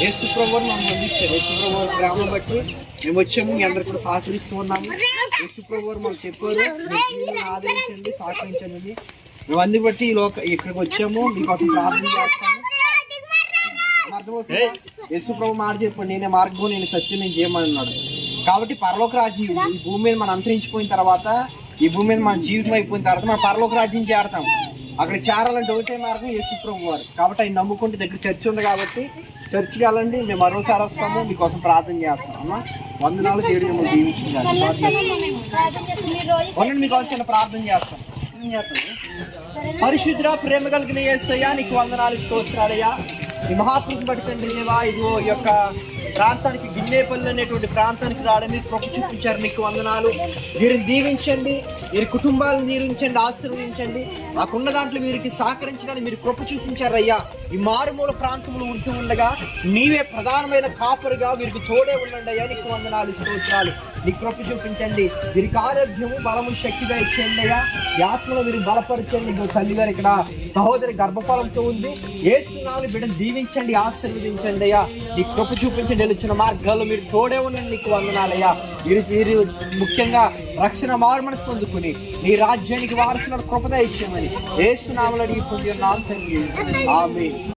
యేసు ప్రభువు మమ్మల్ని అందించారు. యేసు ప్రభువు గ్రామం బట్టి మేము వచ్చాము, మీ అందరు కూడా సహకరిస్తూ ఉన్నాము. యేసు ప్రభువు మాకు చెప్పారు, ఆదరించండి, సహకరించండి. మేము అందుకు బట్టి ఇక్కడికి వచ్చాము, మీకోసం ప్రార్థన చేస్తాము. అర్థమవుతుందా? యేసు ప్రభు మాట చెప్పండి, నేనే మార్గం, నేను సత్యం, నేను చేయమని అన్నాడు. కాబట్టి పరలోక రాజ్యం ఈ భూమి మీద మనం అంతరించిపోయిన తర్వాత, ఈ భూమి మీద మన జీవితం అయిపోయిన తర్వాత మనం పరలోక రాజ్యం చేరతాం. అక్కడ చేరాలంటే ఒకటే మార్గం యేసు ప్రభు వారు. కాబట్టి ఆయన నమ్ముకుంటే దగ్గర చర్చి ఉంది కాబట్టి చర్చికి వెళ్ళండి. మేము మరోసారి వస్తాము, మీకోసం ప్రార్థన చేస్తాం. అమ్మా వందనాలు చేయడం మిమ్మల్ని దీవించుకుంటాను. మీకోసం చిన్న ప్రార్థన చేస్తాం. పరిశుద్ధ ప్రేమ కలిగిన యేసయ్యా, నీకు వందనాలు, స్తోత్రాలయ్యా. ఈ మహాత్ముని బట్టి తండ్రి దేవా, ఇదిగో ఈ యొక్క ప్రాంతానికి గిన్నెపల్లి అనేటువంటి ప్రాంతానికి రావడం మీరు కృప చూపించారు, నీకు వందనాలు. వీరిని దీవించండి, వీరి కుటుంబాలను దీవించండి, ఆశీర్వదించండి. మాకున్న దాంట్లో వీరికి సహకరించడానికి మీరు కృప చూపించారు అయ్యా. ఈ మారుమూల ప్రాంతంలో ఉంటూ ఉండగా నీవే ప్రధానమైన కాపరిగా వీరికి తోడే ఉండండి అయ్యా. నీకు వందనాలు, స్తోత్రాలు. నీ కృప చూపించండి, వీరికి ఆరోగ్యము, బలము, శక్తిగా ఇచ్చేయండి అయ్యా. ఈ ఆత్మలో మీరు బలపరచండి. తల్లి గారు ఇక్కడ సహోదరి గర్భఫలంతో ఉంది, ఏసునామములో బిడ్డను దీవించండి, ఆశీర్వదించండి అయ్యా. నీ కృప చూపించండి, నిలిచిన మార్గాల్లో మీరు తోడే ఉండండి. నీకు వందనాలయ్యా. వీరు ముఖ్యంగా రక్షణ మారుమనసు పొందుకుని నీ రాజ్యానికి వారసులను కృపద ఇచ్చేయమని ఏసునామములో అడిగి పొందుతున్నాము తండ్రి. ఆమేన్.